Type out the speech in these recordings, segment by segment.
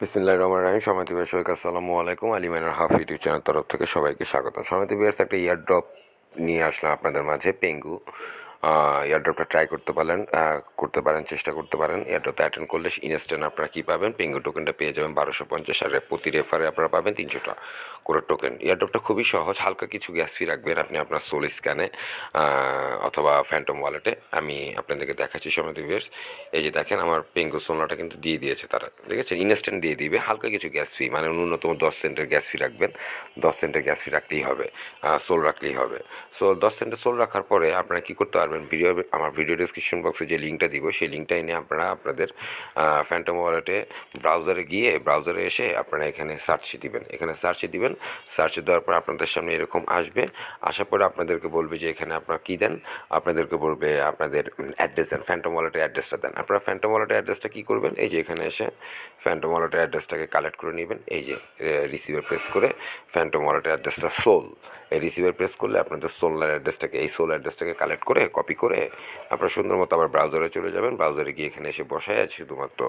বিসমিল্লাহির রহমানির রহিম। সম্মানিত দর্শক, আসসালামু আলাইকুম। আলিমাইনার হাফ ইউটিউব চ্যানেল তরফ থেকে সবাইকে স্বাগত। সম্মানিত ভিউয়ার্স, একটা ইয়ারড্রপ নিয়ে আসলাম আপনাদের মাঝে, পেঙ্গু। ইয়ারড্রপটা ট্রাই করতে পারেন, চেষ্টা করতে পারেন। ইয়ারড্রপটা অ্যাটেন্ড করলে ইনস্ট্যান্ট আপনারা কী পাবেন, পেঙ্গু টোকেনটা পেয়ে যাবেন 1250, আর প্রতি রেফারে আপনারা পাবেন 300 করে টোকেন। ইয়ারড্রপটা খুবই সহজ, হালকা কিছু গ্যাস ফি রাখবেন আপনি আপনার সোল স্ক্যানে অথবা ফ্যান্টম ওয়ালেটে। আমি আপনাদেরকে দেখাচ্ছি সম্মানিত ভিউয়ার্স। এই যে দেখেন, আমার পেঙ্গু সোলনাটা কিন্তু দিয়ে দিয়েছে তারা, দেখেছেন? ইনস্ট্যান্ট দিয়ে দিবে, হালকা কিছু গ্যাস ফি, মানে ন্যূনতম 10 সেন্টের গ্যাস ফি রাখবেন। 10 সেন্টের গ্যাস ফি রাখতেই হবে, সোল রাখলেই হবে। সো 10 সেন্টের সোল রাখার পরে আপনারা কী করতে পারবেন, আমার ভিডিও ডিসক্রিপশন বক্সে যে লিঙ্কটা দিব, সেই লিঙ্কটা এনে আপনারা আপনাদের ফ্যান্টম ওয়ালেটে ব্রাউজারে গিয়ে, ব্রাউজারে এসে আপনারা এখানে সার্চে দিবেন। সার্চে দেওয়ার পর আপনাদের সামনে এরকম আসবে। আসার পরে আপনাদেরকে বলবে যে এখানে আপনারা কী দেন, আপনাদেরকে বলবে আপনাদের অ্যাড্রেস দেন, ফ্যান্টম ওয়ালেটের অ্যাড্রেসটা দেন। আপনারা ফ্যান্টম ওয়ালেটের অ্যাড্রেসটা কী করবেন, এই যে এখানে এসে ফ্যান্টম ওয়ালেটের অ্যাড্রেসটাকে কালেক্ট করে নেবেন। এই যে রিসিভার প্রেস করে ফ্যান্টম ওয়ালেটের অ্যাড্রেসটা সোল, এই রিসিভার প্রেস করলে আপনাদের সোলার অ্যাড্রেসটাকে, এই সোল অ্যাড্রেসটাকে কালেক্ট করে কপি করে আপনারা সুন্দর মতো আবার ব্রাউজারে চলে যাবেন। ব্রাউজারে গিয়ে এখানে এসে বসায় শুধুমাত্র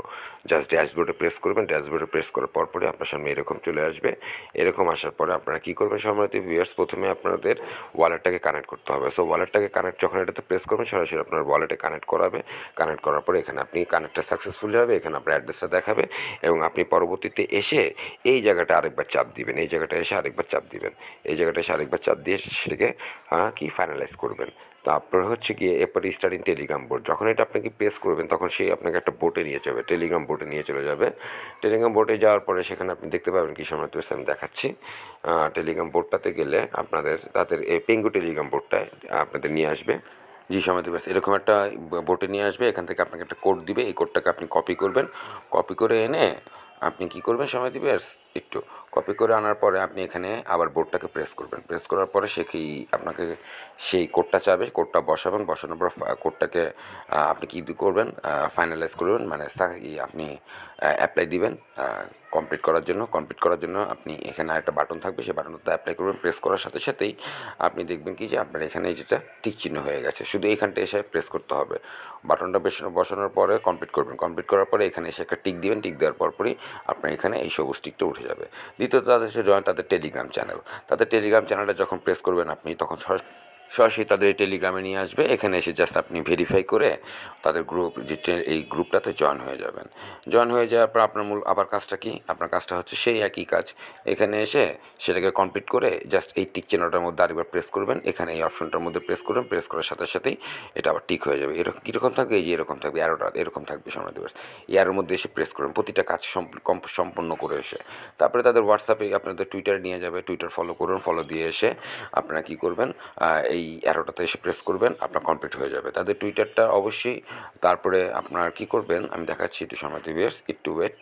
জাস্ট ড্যাশবোর্ডে প্রেস করবেন। ড্যাশবোর্ডে প্রেস করার পরে আপনার সামনে এরকম চলে আসবে। এরকম আসার পরে আপনারা কী করবেন সম্মানিত ভিউয়ার্স, প্রথমে আপনাদের ওয়ালেটটাকে কানেক্ট করতে হবে। সো ওয়ালেটটাকে কানেক্ট যখন এটাতে প্রেস করবেন, সরাসরি আপনার ওয়ালেটে কানেক্ট করাবে। কানেক্ট করার পরে এখানে আপনি কানেক্টটা সাকসেসফুলি হবে, এখানে আপনার অ্যাড্রেসটা দেখাবে এবং আপনি পরবর্তীতে এসে এই জায়গাটা আরেকবার চাপ দিবেন, এই জায়গাটা এসে আরেকবার চাপ দিবেন, এই জায়গাটা এসে আরেকবার চাপ দিয়ে সেটাকে কি ফাইনালাইজ করবেন। তারপর হচ্ছে গিয়ে এরপরে স্টার্টিং টেলিগ্রাম বোর্ড, যখন এটা আপনাকে প্রেস করবেন তখন সেই আপনাকে একটা বোটে নিয়ে যাবে, টেলিগ্রাম বোটে নিয়ে চলে যাবে। টেলিগ্রাম বোটে যাওয়ার পরে সেখানে আপনি দেখতে পাবেন কি সময় তো আমি দেখাচ্ছি। টেলিগ্রাম বোর্ডটাতে গেলে তাদের এই পেঙ্গু টেলিগ্রাম বোর্ডটায় আপনাদের নিয়ে আসবে। জি সময় দেবে, এরকম একটা বোটে নিয়ে আসবে। এখান থেকে আপনাকে একটা কোড দিবে, এই কোডটাকে আপনি কপি করবেন। কপি করে এনে আপনি কী করবেন সময় দিবে, একটু কপি করে আনার পরে আপনি এখানে আবার বোর্ডটাকে প্রেস করবেন। প্রেস করার পরে সে কি আপনাকে সেই কোডটা চাবে, কোডটা বসাবেন। বসানোর পর কোডটাকে আপনি কী করবেন, ফাইনালাইজ করবেন, মানে আপনি অ্যাপ্লাই দিবেন কমপ্লিট করার জন্য। কমপ্লিট করার জন্য আপনি এখানে একটা বাটন থাকবে, সেই বাটনটা অ্যাপ্লাই করবেন। প্রেস করার সাথে সাথেই আপনি দেখবেন কি যে আপনার এখানে যেটা টিক চিহ্ন হয়ে গেছে, শুধু এইখানটা এসে প্রেস করতে হবে। বাটনটা বসানোর পরে কমপ্লিট করবেন। কমপ্লিট করার পরে এখানে এসে একটা টিক দিবেন। টিক দেওয়ার পরপরই আপনার এখানে এই সবুজ টিকটা উঠে যাবে। দ্বিতীয়ত তাদের সাথে জয়েন তাদের টেলিগ্রাম চ্যানেল। তাদের টেলিগ্রাম চ্যানেলটা যখন প্রেস করবেন আপনি, তখন সরাসরি তাদের এই টেলিগ্রামে নিয়ে আসবে। এখানে এসে জাস্ট আপনি ভেরিফাই করে তাদের এই গ্রুপটাতে জয়েন হয়ে যাবেন। জয়েন হয়ে যাওয়ার পর আপনার আবার কাজটা কি, আপনার কাজটা হচ্ছে সেই একই কাজ। এখানে এসে সেটাকে কমপ্লিট করে জাস্ট এই টিক চিহ্নটার মধ্যে আরেকবার প্রেস করবেন। এখানে এই অপশনটার মধ্যে প্রেস করবেন। প্রেস করার সাথে সাথেই এটা আবার টিক হয়ে যাবে। এরকম কীরকম থাকবে, এই যে এরকম থাকবে, অ্যারোটা এরকম থাকবে সামনে দিবস। এর মধ্যে এসে প্রেস করবেন প্রতিটা কাজ সম্পন্ন করে এসে। তারপরে তাদের হোয়াটসঅ্যাপে আপনাদের টুইটার নিয়ে যাবে। টুইটার ফলো করুন। ফলো দিয়ে এসে আপনারা কী করবেন, এই অ্যারোটাতে এসে প্রেস করবেন, আপনার কমপ্লিট হয়ে যাবে তাদের টুইটারটা অবশ্যই। তারপরে আপনার কী করবেন আমি দেখাচ্ছি, একটু সময় দিবে, একটু ওয়েট।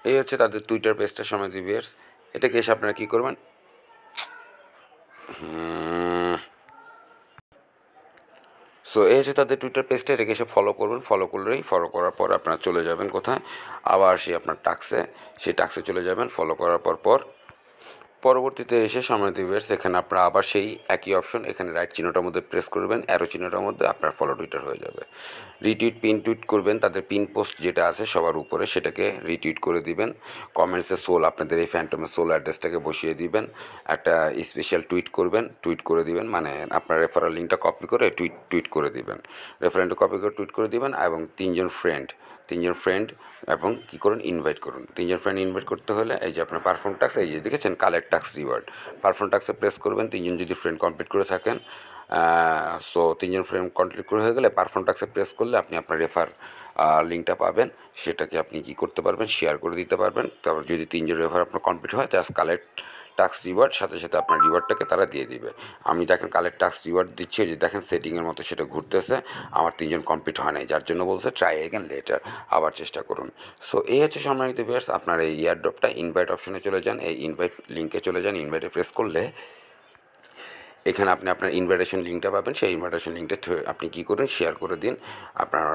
এই হচ্ছে তাদের টুইটার পেজটার সময় দিবে। এটাকে এসে আপনারা কী করবেন, সো এই হচ্ছে তাদের টুইটার পেজটা, এটাকে এসে ফলো করবেন। ফলো করার পর আপনারা চলে যাবেন কোথায়, আবার আপনার টাক্সে, সেই টাক্সে চলে যাবেন। ফলো করার পর পরবর্তীতে এসে সময় দিবে, এখানে আপনারা আবার সেই একই অপশন, এখানে রাইট চিহ্নটার মধ্যে প্রেস করবেন, অ্যারো চিহ্নটার মধ্যে আপনার ফলো টুইটার হয়ে যাবে। রিটুইট পিন টুইট করবেন, তাদের পিন পোস্ট যেটা আছে সবার উপরে সেটাকে রিটুইট করে দিবেন। কমেন্টসে সোল, আপনাদের এই ফ্যান্টমের সোল অ্যাড্রেসটাকে বসিয়ে দিবেন। একটা স্পেশাল টুইট করবেন, টুইট করে দিবেন, মানে আপনার রেফারেল লিঙ্কটা কপি করে টুইট করে দিবেন। রেফারেলটা কপি করে টুইট করে দিবেন এবং তিনজন ফ্রেন্ড এবং কী করুন, ইনভাইট করুন। তিনজন ফ্রেন্ড ইনভাইট করতে হলে এই যে আপনার পারফর্ম টাস্ক, এই যে দেখেছেন কালেক্ট টাস্ক রিওয়ার্ড, পারফর্ম টাস্কে প্রেস করবেন। তিনজন যদি ফ্রেন্ড কমপ্লিট করে থাকেন, সো তিনজন ফ্রেন্ড কমপ্লিট করে হয়ে গেলে পারফর্ম টাস্কে প্রেস করলে আপনি আপনার রেফার লিঙ্কটা পাবেন। সেটাকে আপনি কী করতে পারবেন, শেয়ার করে দিতে পারবেন। তারপর যদি তিনজন রেফার আপনার কমপ্লিট হয়, জাস্ট কালেক্ট টাস্ক রিওয়ার্ড, সাথে সাথে আপনার রিওয়ার্ডটাকে তারা দিয়ে দিবে। আমি দেখেন কালেক্ট টাস্ক রিওয়ার্ড দিচ্ছি, যে দেখেন সেটিংয়ের মতো সেটা ঘুরতেছে। আমার তিনজন কমপ্লিট হয় নাই, যার জন্য বলছে ট্রাই এগেন লেটার, আবার চেষ্টা করুন। সো এই হচ্ছে সম্মানিত ভিউয়ার্স, আপনার এই ইয়ারড্রপটা ইনভাইট অপশনে চলে যান, এই ইনভাইট লিঙ্কে চলে যান। ইনভাইটে প্রেস করলে এখানে আপনি আপনার ইনভাইটেশন লিঙ্কটা পাবেন। সেই ইনভাইটেশন লিঙ্কটা আপনি কী করুন, শেয়ার করে দিন আপনার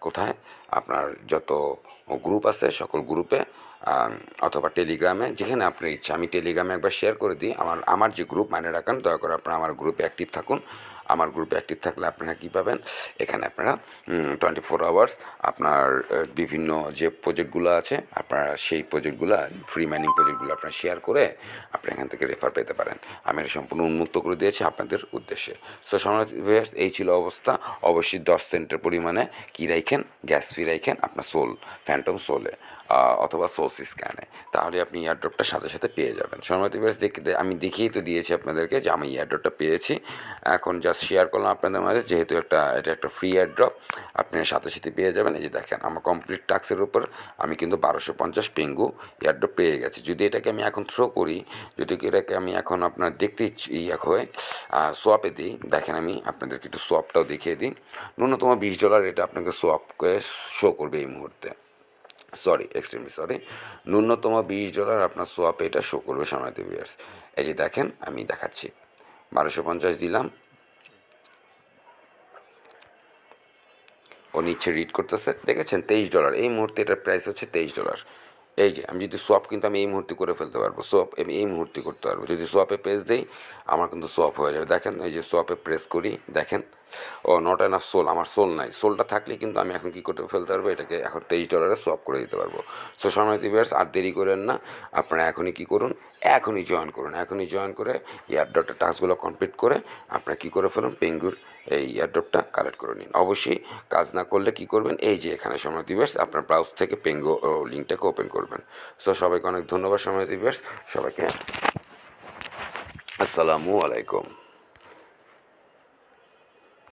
কোথায়, আপনার যত গ্রুপ আছে সকল গ্রুপে, অথবা টেলিগ্রামে, যেখানে আপনার ইচ্ছা। আমি টেলিগ্রামে একবার শেয়ার করে দিই। আমার যে গ্রুপ, মানে রাখেন, দয়া করে আপনারা আমার গ্রুপে অ্যাক্টিভ থাকুন। আমার গ্রুপে অ্যাক্টিভ থাকলে আপনারা কী পাবেন, এখানে আপনারা 24 আওয়ার্স আপনার বিভিন্ন যে প্রজেক্টগুলো আছে আপনারা সেই প্রজেক্টগুলো ফ্রি মাইনিং প্রজেক্টগুলো আপনারা শেয়ার করে আপনি এখান থেকে রেফার পেতে পারেন। আমি এটা সম্পূর্ণ উন্মুক্ত করে দিয়েছি আপনাদের উদ্দেশ্যে। সো ভিউয়ার্স, এই ছিল অবস্থা। অবশ্যই 10 সেন্টের পরিমাণে কী রাখেন, গ্যাস ফি রাখেন আপনার ফ্যান্টম সোলে অথবা সোলস স্ক্যানে, তাহলে আপনি এয়ারড্রপটা সাথে সাথে পেয়ে যাবেন। সম্মানিত ভিউয়ার্স, আমি দেখিয়েই তো দিয়েছি আপনাদেরকে যে আমি এয়ারড্রপটা পেয়েছি। এখন জাস্ট শেয়ার করলাম আপনাদের মাঝে, যেহেতু এটা একটা ফ্রি এয়ারড্রপ, আপনি সাথে সাথে পেয়ে যাবেন। এই যে দেখেন, আমার কমপ্লিট টাস্কের উপর আমি কিন্তু 1250 পেঙ্গু এয়ারড্রপ পেয়ে গেছি। যদি এটাকে আমি এখন থ্রো করি, যদি এটাকে আমি এখন আপনার দেখতে হয়ে সোয়াপে দিই, দেখেন আমি আপনাদেরকে একটু সোয়াপটাও দেখিয়ে দিই। ন্যূনতম $20 এটা আপনাকে সোয়াপকে শো করবে এই মুহূর্তে। এক্সট্রিমলি সরি, ন্যূনতম $20 আপনার সোয়াপে এটা শো করবে সম্মানিত ভিউয়ার্স। এই যে দেখেন, আমি দেখাচ্ছি, 1250 দিলাম, ও নিচে রিড করতেছে, দেখেছেন $23। এই মুহূর্তে এটার প্রাইস হচ্ছে $23। এই যে আমি যদি সোয়াপ কিন্তু আমি এই মুহূর্তে করে ফেলতে পারবো, সোয়াপ আমি এই মুহূর্তে করতে পারবো। যদি সোয়াপে প্রেস দিই আমার কিন্তু সোয়াপ হয়ে যাবে। দেখেন, এই যে সোয়াপে প্রেস করি, দেখেন ও নট এনাফ সোল, আমার সোল নাই। সোলটা থাকলে কিন্তু আমি এখন কী করতে ফেলতে পারবো, এটাকে এখন $23 সোয়াপ করে দিতে পারবো। সো সম্মানিত ভিউয়ার্স, আর দেরি করেন না, আপনারা এখনই কী করুন, এখনই জয়েন করুন। এখনই জয়েন করে এয়ারড্রপটা টাস্কগুলো কমপ্লিট করে আপনারা কী করে ফেলুন, পেঙ্গুর এই এয়ারড্রপটা কালেক্ট করে নিন। অবশ্যই কাজ না করলে কী করবেন, এই যে এখানে সম্মানিত ভিউয়ার্স আপনার ব্রাউজ থেকে পেঙ্গো লিঙ্কটাকে ওপেন করবেন। সো সবাইকে অনেক ধন্যবাদ সম্মানিত ভিউয়ার্স, সবাইকে আসসালামু আলাইকুম।